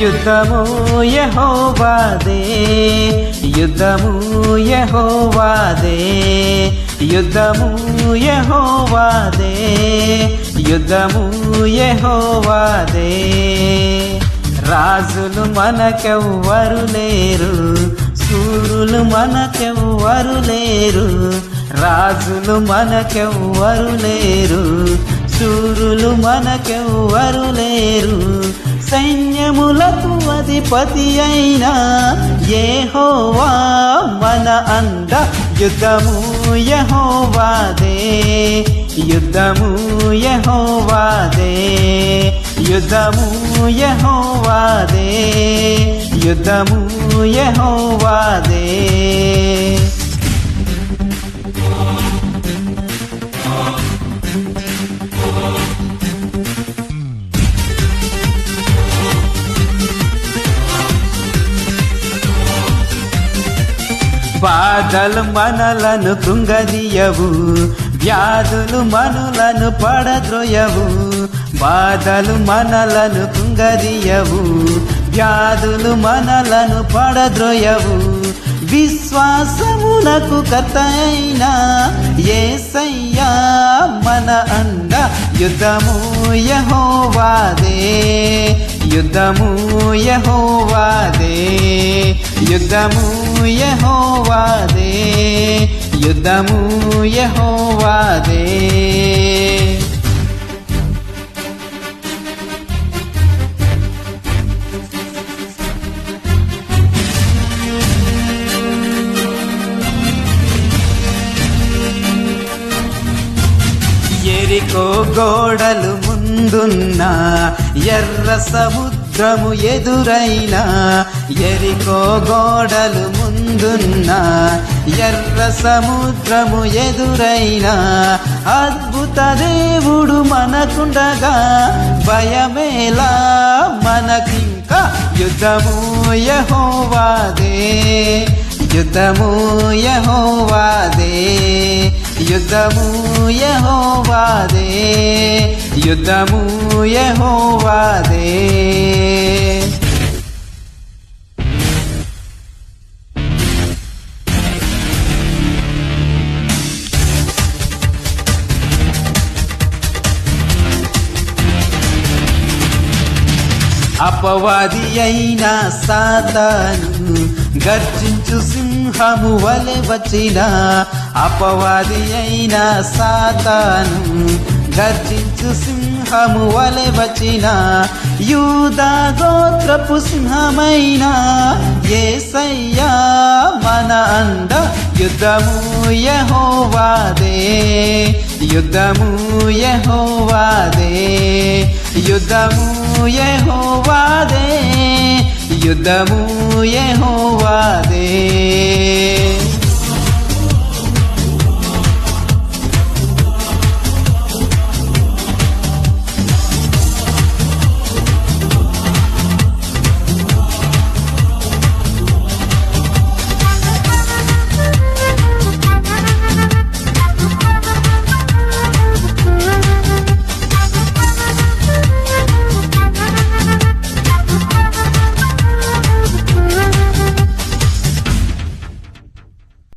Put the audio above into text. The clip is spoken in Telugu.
యుద్ధము యెహోవాదే, యుద్ధము యెహోవాదే, యుద్ధము యెహోవాదే, యుద్ధము యెహోవాదే. రాజులు మనకెవ్వరు లేరు, శూరులు మనకెవ్వరు లేరు. రాజులు మనకెవ్వరు లేరు, శూరులు మనకెవ్వరు లేరు. సైన్యములకు అధిపతి అయిన యెహోవా మన అండ. యుద్ధము యెహోవాదే, యుద్ధము యెహోవాదే, యుద్ధము యెహోవాదే, యుద్ధము యెహోవాదే. బాధలు మనలను కృంగదీయవు, వ్యాధులు మనులను పడద్రోయవు. బాధలు మనలను కృంగదీయవు, వ్యాధులు మనలను పడద్రోయవు. విశ్వాసమునకు కర్త అయిన యేసయ్యా మన అండ. యుద్ధము యెహోవాదే, యుద్ధము యెహోవాదే, యుద్ధము యెహోవాదే, యుద్ధము యెహోవాదే. ఎరికో గోడలు ముందున్న ఎర్ర సముద్రము ఎదురైనా, ఎరికో గోడలు ముందున్న ఎర్ర సముద్రము ఎదురైనా. అద్భుత దేవుడు మనకుండగా భయమేలా మనకింకా. యుద్ధము యెహోవాదే, యుద్ధము యెహోవాదే, యుద్ధము యెహోవాదే, యుద్ధము యెహోవాదే. అపవాది అయిన సాతాను గర్జించు సింహము వలె వచ్చిన. అపవాది అయిన సాతాను గర్జించు సింహము వలె వచ్చిన. యూదా గోత్రపు సింహమైన యేసయ్యా మన అండ. యుద్ధము యెహోవాదే, యుద్ధము యెహోవాదే, యుద్ధము యెహోవాదే, యుద్ధము యెహోవాదే.